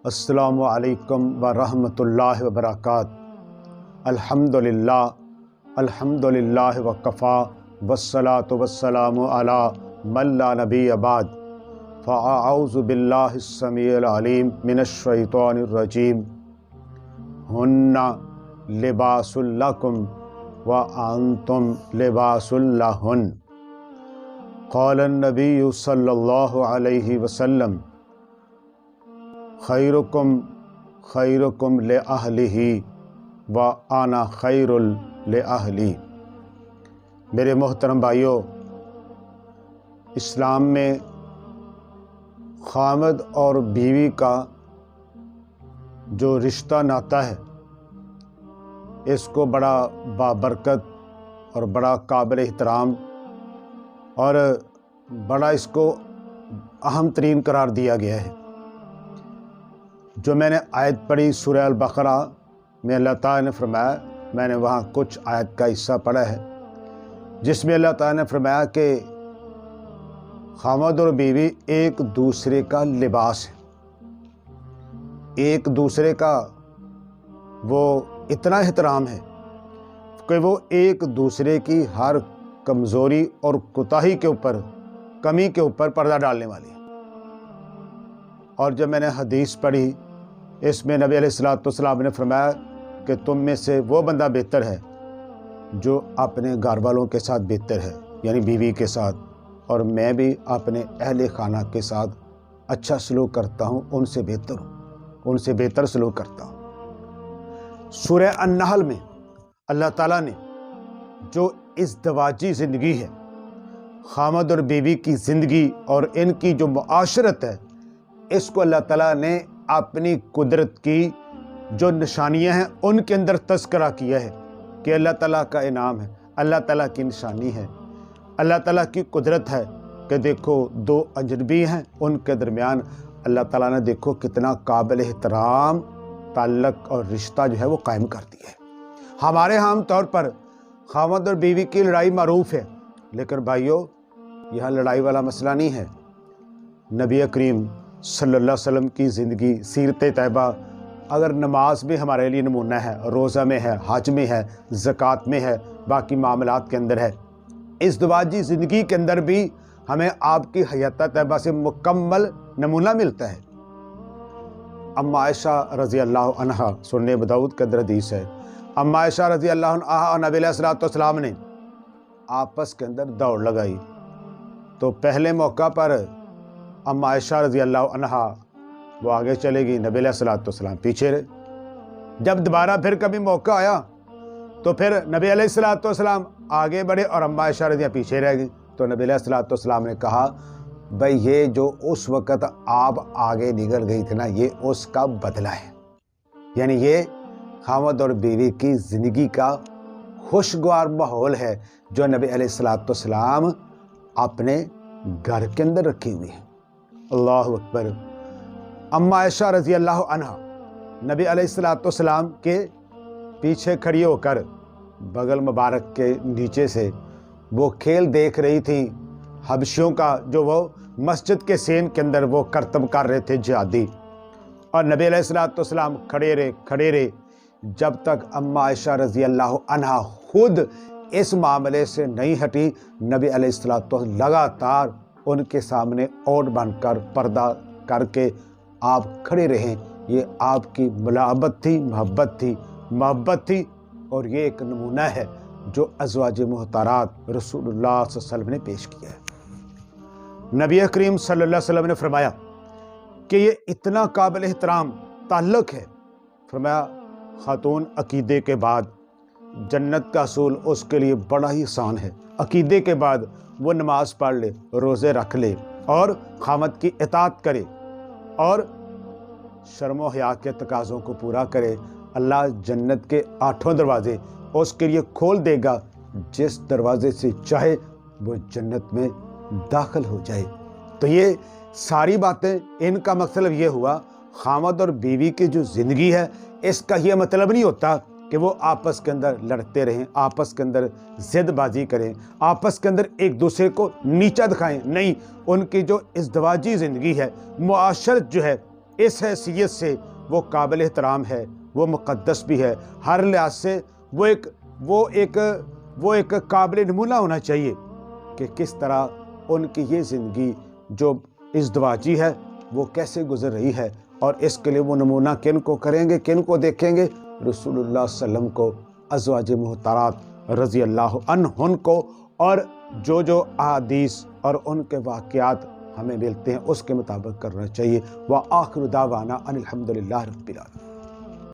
السلام علیکم ورحمۃ اللہ وبرکاتہ۔ الحمدللہ وکفا والصلاة والسلام علی من لا نبی بعد، فاعوذ باللہ السمیع العلیم من الشیطان الرجیم۔ ہن لباس لکم وانتم لباس لہن، قال النبی صلی اللہ علیہ وسلم خیرکم خیرکم لأہلہ وانا خیر لأہلی۔ میرے محترم بھائیوں، اسلام میں خامد اور بیوی کا جو رشتہ ناتا ہے، اس کو بڑا بابرکت اور بڑا قابل احترام اور بڑا اس کو اہم ترین قرار دیا گیا ہے۔ جو میں نے آیت پڑھی سورہ البقرہ میں، اللہ تعالیٰ نے فرمایا، میں نے وہاں کچھ آیت کا حصہ پڑھا ہے جس میں اللہ تعالیٰ نے فرمایا کہ خامد اور بیوی ایک دوسرے کا لباس ہے، ایک دوسرے کا وہ اتنا احترام ہے کہ وہ ایک دوسرے کی ہر کمزوری اور کوتاہی کے اوپر، کمی کے اوپر پردہ ڈالنے والی ہے۔ اور جب میں نے حدیث پڑھی، اس میں نبی علیہ السلام نے فرمایا کہ تم میں سے وہ بندہ بہتر ہے جو اپنے گھر والوں کے ساتھ بہتر ہے، یعنی بیوی کے ساتھ، اور میں بھی اپنے اہل خانہ کے ساتھ اچھا سلوک کرتا ہوں، ان سے بہتر سلوک کرتا ہوں۔ سورہ النحل میں اللہ تعالیٰ نے جو ازدواجی زندگی ہے، خامد اور بیوی کی زندگی اور ان کی جو معاشرت ہے، اس کو اللہ تعالیٰ نے اپنی قدرت کی جو نشانیاں ہیں ان کے اندر تذکرہ کیا ہے کہ اللہ تعالیٰ کا انعام ہے، اللہ تعالیٰ کی نشانی ہے، اللہ تعالیٰ کی قدرت ہے کہ دیکھو دو اجنبی ہیں، ان کے درمیان اللہ تعالیٰ نے دیکھو کتنا قابل احترام تعلق اور رشتہ جو ہے وہ قائم کر دیا ہے۔ ہمارے عام طور پر خامد اور بیوی کی لڑائی معروف ہے، لیکن بھائیوں یہاں لڑائی والا مسئلہ نہیں ہے۔ نبی کریم صلی اللہ علیہ وسلم کی زندگی، سیرت طیبہ، اگر نماز میں ہمارے لیے نمونہ ہے، روزہ میں ہے، حج میں ہے، زکوٰۃ میں ہے، باقی معاملات کے اندر ہے، ازدواجی زندگی کے اندر بھی ہمیں آپ کی حیات طیبہ سے مکمل نمونہ ملتا ہے۔ ام عائشہ رضی اللہ عنہا، سنن ابو داؤد کا حدیث ہے، ام عائشہ رضی اللہ عنہا اور نبی علیہ السلام نے آپس کے اندر دوڑ لگائی، تو پہلے موقع پر ام عائشہ رضی اللہ عنہا وہ آگے چلے گی، نبی علیہ السلام پیچھے رہے۔ جب دوبارہ پھر کبھی موقع آیا تو پھر نبی علیہ السلام آگے بڑھے اور ام عائشہ رضی اللہ پیچھے رہ گئی، تو نبی علیہ السلام نے کہا بھائی یہ جو اس وقت آپ آگے نکل گئی تھی نا، یہ اس کا بدلہ ہے، یعنی یہ خامد اور بیوی کی زندگی کا خوشگوار ماحول ہے جو نبی علیہ السلام اپنے گھر کے اندر رکھی ہوئی ہے۔ اللہ اکبر۔ ام عائشہ رضی اللہ عنہا نبی علیہ السلام کے پیچھے کھڑی ہو کر بغل مبارک کے نیچے سے وہ کھیل دیکھ رہی تھی حبشیوں کا، جو وہ مسجد کے سین کے اندر وہ کرتب کر رہے تھے جہادی، اور نبی علیہ السلام کھڑے رہے جب تک ام عائشہ رضی اللہ عنہا خود اس معاملے سے نہیں ہٹی۔ نبی علیہ السلام لگاتار ان کے سامنے اوٹ بن کر پردہ کر کے آپ کھڑے رہیں۔ یہ آپ کی ملاحبت تھی، محبت تھی، اور یہ ایک نمونہ ہے جو ازواج محترات رسول اللہ صلی اللہ علیہ وسلم نے پیش کیا ہے۔ نبی کریم صلی اللہ علیہ وسلم نے فرمایا کہ یہ اتنا قابل احترام تعلق ہے، فرمایا خاتون عقیدے کے بعد جنت کا حصول اس کے لیے بڑا ہی آسان ہے۔ عقیدے کے بعد وہ نماز پڑھ لے، روزے رکھ لے اور خامد کی اطاعت کرے اور شرم و حیا کے تقاضوں کو پورا کرے، اللہ جنت کے 8 دروازے اس کے لیے کھول دے گا، جس دروازے سے چاہے وہ جنت میں داخل ہو جائے۔ تو یہ ساری باتیں، ان کا مقصد یہ ہوا خامد اور بیوی کی جو زندگی ہے، اس کا یہ مطلب نہیں ہوتا کہ وہ آپس کے اندر لڑتے رہیں، آپس کے اندر زد بازی کریں، آپس کے اندر ایک دوسرے کو نیچا دکھائیں، نہیں، ان کی جو ازدواجی زندگی ہے، معاشرت جو ہے، اس حیثیت سے وہ قابل احترام ہے، وہ مقدس بھی ہے، ہر لحاظ سے وہ ایک قابل نمونہ ہونا چاہیے کہ کس طرح ان کی یہ زندگی جو ازدواجی ہے وہ کیسے گزر رہی ہے، اور اس کے لیے وہ نمونہ کن کو کریں گے، کن کو دیکھیں گے؟ رسول اللہ صلی اللہ علیہ وسلم کو، ازواج محترات رضی اللہ عنہن کو، اور جو احادیث اور ان کے واقعات ہمیں ملتے ہیں اس کے مطابق کرنا چاہیے۔ وآخر دعوانا ان الحمد للہ رب العالمین۔